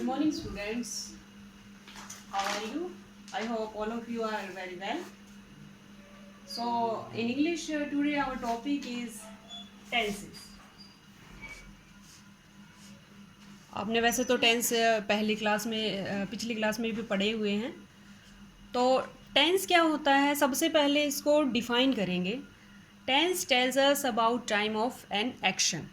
morning, students. How are you? I hope all of you are very well. So, in English, today our topic is tenses. आपने वैसे तो tense पहली class में पिछली class में भी पढ़े हुए हैं. तो टेंस क्या होता है, सबसे पहले इसको डिफाइन करेंगे. Tense tells us about time of an action.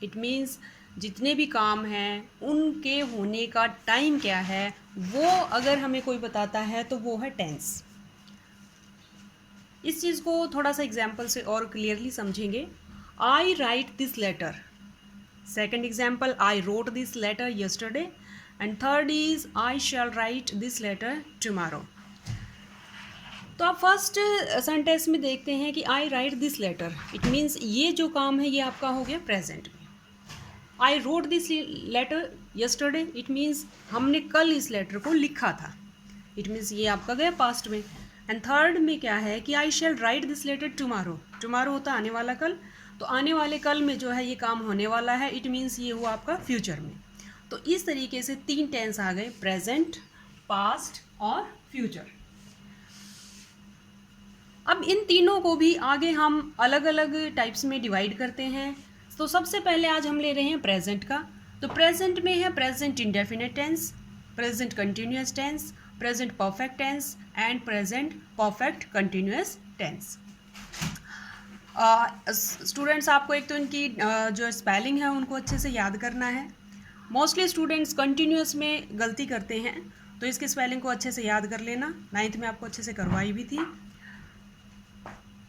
It means जितने भी काम हैं उनके होने का टाइम क्या है, वो अगर हमें कोई बताता है तो वो है टेंस. इस चीज़ को थोड़ा सा एग्जाम्पल से और क्लियरली समझेंगे. I write this letter. Second example, I wrote this letter yesterday. And third is I shall write this letter tomorrow. तो आप फर्स्ट सेंटेंस में देखते हैं कि I write this letter. It means ये जो काम है ये आपका हो गया प्रेजेंट में. I wrote this letter yesterday. It means हमने कल इस लेटर को लिखा था. इट मीन्स ये आपका गया पास्ट में. एंड थर्ड में क्या है कि I shall write this letter tomorrow. Tomorrow होता है आने वाला कल. तो आने वाले कल में जो है ये काम होने वाला है. इट मीन्स ये हुआ आपका फ्यूचर में. तो इस तरीके से तीन टेंस आ गए, प्रेजेंट, पास्ट और फ्यूचर. अब इन तीनों को भी आगे हम अलग अलग टाइप्स में डिवाइड करते हैं. तो सबसे पहले आज हम ले रहे हैं प्रेजेंट का. तो प्रेजेंट में है present indefinite tense, present continuous tense, present perfect tense and present perfect continuous tense. Students आपको एक तो इनकी जो स्पेलिंग है उनको अच्छे से याद करना है. मोस्टली स्टूडेंट्स कंटिन्यूअस में गलती करते हैं, तो इसकी स्पेलिंग को अच्छे से याद कर लेना. 9th में आपको अच्छे से करवाई भी थी.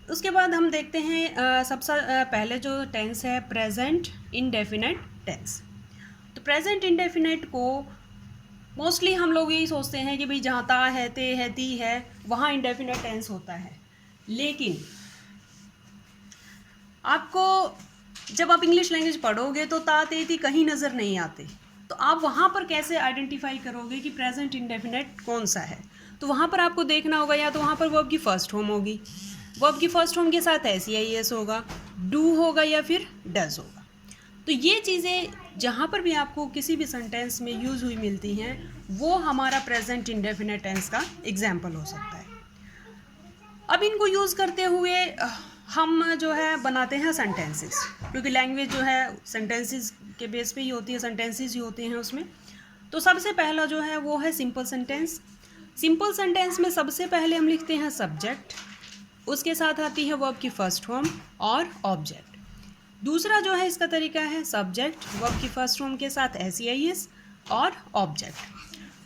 उसके बाद हम देखते हैं सबसे पहले जो टेंस है प्रेजेंट इंडेफिनिट टेंस. तो प्रेजेंट इंडेफिनिट को मोस्टली हम लोग यही सोचते हैं कि भाई जहाँ ता है, ते है, ती है, वहाँ इंडेफिनिट टेंस होता है. लेकिन आपको जब आप इंग्लिश लैंग्वेज पढ़ोगे तो ता, ते, ती कहीं नज़र नहीं आते. तो आप वहाँ पर कैसे आइडेंटिफाई करोगे कि प्रेजेंट इंडेफिनिट कौन सा है? तो वहाँ पर आपको देखना होगा या तो वहाँ पर वर्ब की फर्स्ट फॉर्म होगी, वर्ब की फर्स्ट फॉर्म के साथ SEIS होगा, डू होगा या फिर डज होगा. तो ये चीज़ें जहाँ पर भी आपको किसी भी सेंटेंस में यूज़ हुई मिलती हैं वो हमारा प्रेजेंट इंडेफिनिट टेंस का एग्जाम्पल हो सकता है. अब इनको यूज़ करते हुए हम जो है बनाते हैं सेंटेंसेस, क्योंकि लैंग्वेज जो है सेंटेंसेस के बेस पे ही होती है, सेंटेंसेस ही होते हैं उसमें. तो सबसे पहला जो है वो है सिंपल सेंटेंस. सिंपल सेंटेंस में सबसे पहले हम लिखते हैं सब्जेक्ट, उसके साथ आती है वर्ब की फर्स्ट फॉर्म और ऑब्जेक्ट. दूसरा जो है इसका तरीका है सब्जेक्ट, वर्ब की फर्स्ट फॉर्म के साथ SEIS और ऑब्जेक्ट.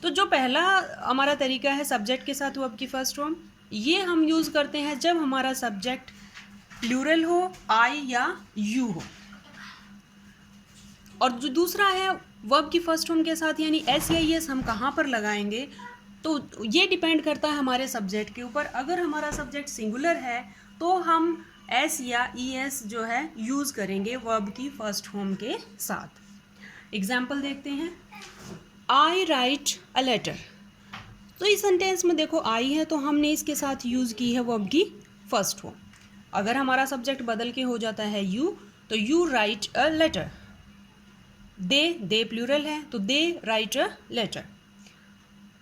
तो जो पहला हमारा तरीका है सब्जेक्ट के साथ वर्ब की फर्स्ट फॉर्म, ये हम यूज़ करते हैं जब हमारा सब्जेक्ट प्लूरल हो, आई या यू हो. और जो दूसरा है वर्ब की फर्स्ट फॉर्म के साथ यानी SEIS हम कहाँ पर लगाएंगे, तो ये डिपेंड करता है हमारे सब्जेक्ट के ऊपर. अगर हमारा सब्जेक्ट सिंगुलर है तो हम S या ES जो है यूज़ करेंगे वर्ब की फर्स्ट फॉर्म के साथ. एग्जाम्पल देखते हैं. आई राइट अ लेटर. तो इस सेंटेंस में देखो आई है तो हमने इसके साथ यूज़ की है वर्ब की फर्स्ट फॉर्म. अगर हमारा सब्जेक्ट बदल के हो जाता है यू, तो you write a letter. They plural है तो दे राइट अ लेटर.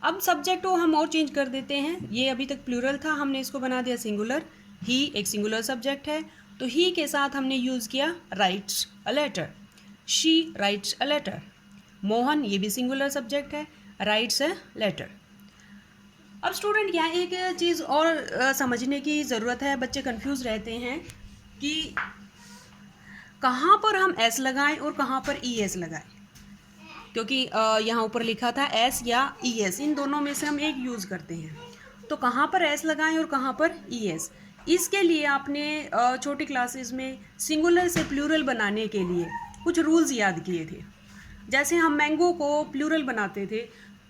अब सब्जेक्ट को हम और चेंज कर देते हैं. ये अभी तक प्लूरल था, हमने इसको बना दिया सिंगुलर. ही एक सिंगुलर सब्जेक्ट है तो ही के साथ हमने यूज़ किया writes a letter. She writes a letter. Mohan ये भी सिंगुलर सब्जेक्ट है, राइट्स अ लेटर. अब स्टूडेंट यहाँ एक चीज़ और समझने की ज़रूरत है. बच्चे कंफ्यूज रहते हैं कि कहाँ पर हम S लगाएं और कहाँ पर ES लगाएं, क्योंकि यहाँ ऊपर लिखा था S या ES, इन दोनों में से हम एक यूज़ करते हैं. तो कहाँ पर S लगाएं और कहाँ पर ES, इसके लिए आपने छोटी क्लासेस में सिंगुलर से प्लूरल बनाने के लिए कुछ रूल्स याद किए थे. जैसे हम मैंगो को प्लूरल बनाते थे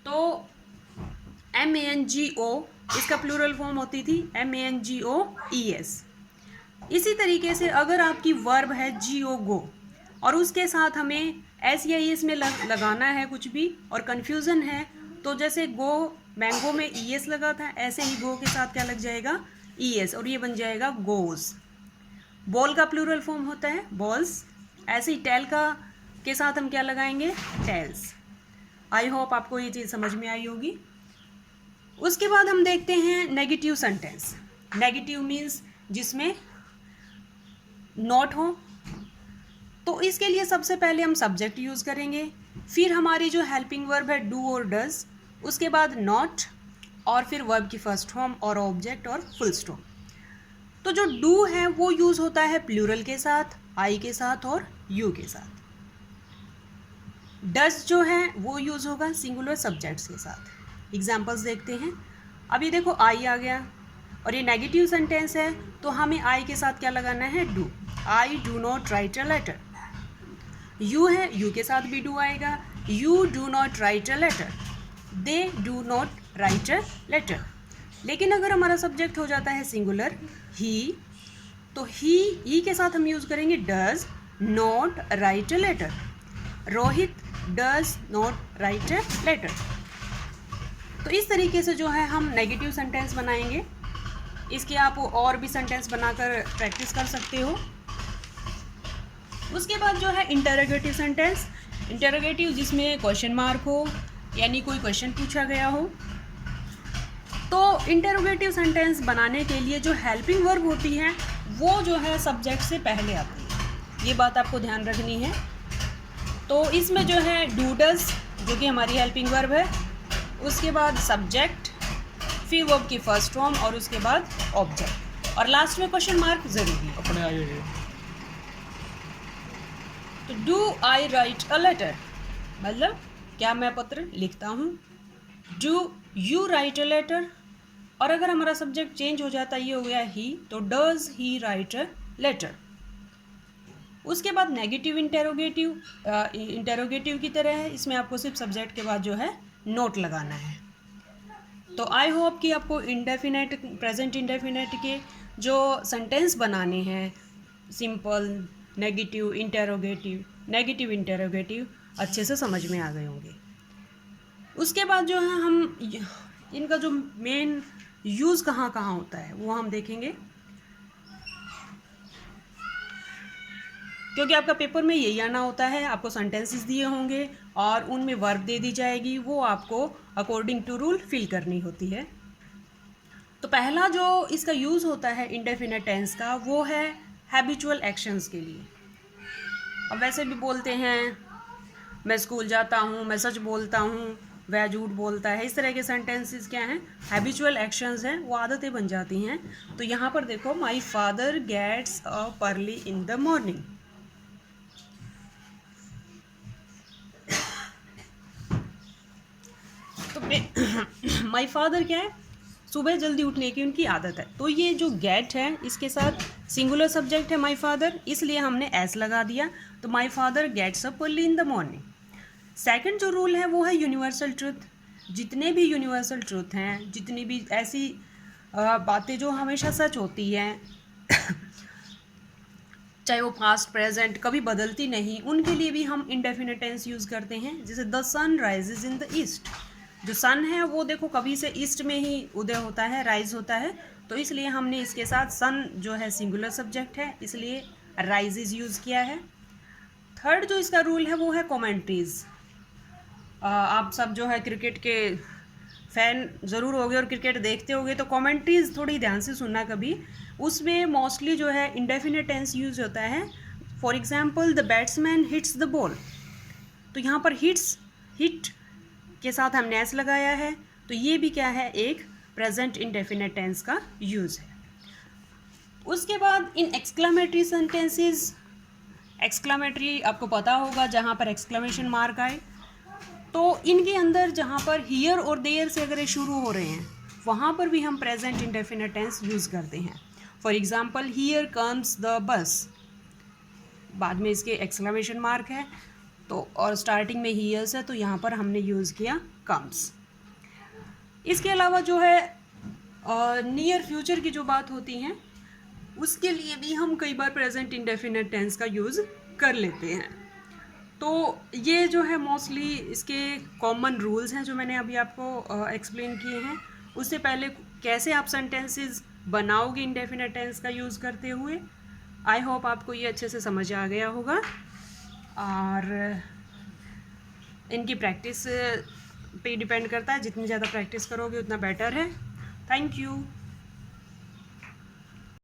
तो MANGO इसका प्लूरल फॉर्म होती थी MANGOES. इसी तरीके से अगर आपकी वर्ब है GO और उसके साथ हमें SEIS में लगाना है कुछ भी और कन्फ्यूज़न है, तो जैसे गो मैंगो में ES लगा था, ऐसे ही गो के साथ क्या लग जाएगा ES और ये बन जाएगा गोज़. बॉल का प्लूरल फॉर्म होता है बॉल्स. ऐसे ही टेल का के साथ हम क्या लगाएंगे टेल्स. आई होप आपको ये चीज़ समझ में आई होगी। उसके बाद हम देखते हैं नेगेटिव सेंटेंस। नेगेटिव मीन्स जिसमें नॉट हो। तो इसके लिए सबसे पहले हम सब्जेक्ट यूज़ करेंगे, फिर हमारी जो हेल्पिंग वर्ब है डू और डज, उसके बाद नॉट, और फिर वर्ब की फर्स्ट फॉर्म और ऑब्जेक्ट और फुल स्टॉप। तो जो डू है वो यूज़ होता है प्लूरल के साथ, आई के साथ और यू के साथ। डज जो है वो यूज़ होगा सिंगुलर सब्जेक्ट्स के साथ। एग्जाम्पल्स देखते हैं। अभी देखो आई आ गया और ये नेगेटिव सेंटेंस है, तो हमें आई के साथ क्या लगाना है, do. I do not write a letter. You है, यू के साथ भी डू आएगा, you do not write a letter. They do not write a letter. लेकिन अगर हमारा सब्जेक्ट हो जाता है सिंगुलर ही, तो ही के साथ हम यूज़ करेंगे does not write a letter. Rohit does not write a letter. तो इस तरीके से जो है हम नेगेटिव सेंटेंस बनाएंगे। इसके आप और भी सेंटेंस बनाकर प्रैक्टिस कर सकते हो। उसके बाद जो है इंटरोगेटिव सेंटेंस। इंटरोगेटिव जिसमें क्वेश्चन मार्क हो, यानी कोई क्वेश्चन पूछा गया हो। तो इंटरोगेटिव सेंटेंस बनाने के लिए जो हेल्पिंग वर्ब होती है वो जो है सब्जेक्ट से पहले आती है, ये बात आपको ध्यान रखनी है। तो इसमें जो है डू डज जो कि हमारी हेल्पिंग वर्ब है, उसके बाद सब्जेक्ट, फिर वर्ब की फर्स्ट फॉर्म और उसके बाद ऑब्जेक्ट, और लास्ट में क्वेश्चन मार्क जरूरी है। अपने आइए। तो do I write a letter, मतलब क्या मैं पत्र लिखता हूँ। Do you write a letter, और अगर हमारा सब्जेक्ट चेंज हो जाता है, ये हो गया ही, तो does he write a letter. उसके बाद नेगेटिव इंटेरोगेटिव, इंटेरोगेटिव की तरह है, इसमें आपको सिर्फ सब्जेक्ट के बाद जो है नोट लगाना है। तो आई होप कि आपको इंडेफिनेट, प्रेजेंट इंडेफिनेट के जो सेंटेंस बनाने हैं, simple, negative, interrogative, negative interrogative, अच्छे से समझ में आ गए होंगे। उसके बाद जो है हम इनका जो मेन यूज़ कहाँ कहाँ होता है वो हम देखेंगे, क्योंकि आपका पेपर में यही आना होता है। आपको सेंटेंसेस दिए होंगे और उनमें वर्ब दे दी जाएगी, वो आपको अकॉर्डिंग टू रूल फिल करनी होती है। तो पहला जो इसका यूज़ होता है इंडेफिनेट टेंस का, वो है हैबिचुअल एक्शंस के लिए। अब वैसे भी बोलते हैं, मैं स्कूल जाता हूँ, मैं सच बोलता हूँ, वह झूठ बोलता है, इस तरह के सेंटेंसेस क्या हैं, हैबिचुअल एक्शंस हैं, वो आदतें बन जाती हैं। तो यहाँ पर देखो, my father gets up early in the morning. तो माई फादर क्या है, सुबह जल्दी उठने की उनकी आदत है। तो ये जो गेट है, इसके साथ सिंगुलर सब्जेक्ट है माई फादर, इसलिए हमने एस लगा दिया। तो my father gets up early in the morning. Second जो रूल है वो है यूनिवर्सल ट्रूथ। जितने भी यूनिवर्सल ट्रूथ हैं, जितनी भी ऐसी बातें जो हमेशा सच होती हैं चाहे वो पास्ट प्रेजेंट कभी बदलती नहीं, उनके लिए भी हम इंडेफिनिट टेंस यूज़ करते हैं। जैसे the sun rises in the east. जो सन है वो देखो कभी से ईस्ट में ही उदय होता है, राइज होता है, तो इसलिए हमने इसके साथ सन जो है सिंगुलर सब्जेक्ट है, इसलिए राइजेज यूज़ किया है। थर्ड जो इसका रूल है वो है कॉमेंट्रीज़। आप सब जो है क्रिकेट के फ़ैन ज़रूर होगे और क्रिकेट देखते होगे, तो कमेंट्रीज़ थोड़ी ध्यान से सुनना कभी। उसमें मोस्टली जो है इंडेफिनिट टेंस यूज़ होता है। For example, the batsman hits the ball. तो यहाँ पर हिट के साथ हमने एस लगाया है, तो ये भी क्या है, एक प्रेजेंट इंडेफिनिट टेंस का यूज़ है। उसके बाद इन एक्सक्लामेटरी सेंटेंसेस, एक्सक्लामेटरी आपको पता होगा, जहाँ पर एक्सक्लामेशन मार्क आए, तो इनके अंदर जहाँ पर हियर और देयर से अगर ये शुरू हो रहे हैं, वहाँ पर भी हम प्रेजेंट इंडेफिनिट टेंस यूज़ करते हैं। For example, here comes the bus, बाद में इसके एक्सक्लेमेशन मार्क है, तो और स्टार्टिंग में हियर्स है, तो यहाँ पर हमने यूज़ किया कम्स। इसके अलावा जो है नियर फ्यूचर की जो बात होती हैं, उसके लिए भी हम कई बार प्रेजेंट इंडेफिनिट टेंस का यूज़ कर लेते हैं। तो ये जो है मोस्टली इसके कॉमन रूल्स हैं जो मैंने अभी आपको एक्सप्लेन किए हैं। उससे पहले कैसे आप सेंटेंसेस बनाओगे इंडेफिनिट टेंस का यूज़ करते हुए, आई होप आपको ये अच्छे से समझ आ गया होगा। और इनकी प्रैक्टिस पे डिपेंड करता है, जितनी ज़्यादा प्रैक्टिस करोगे उतना बेटर है। Thank you.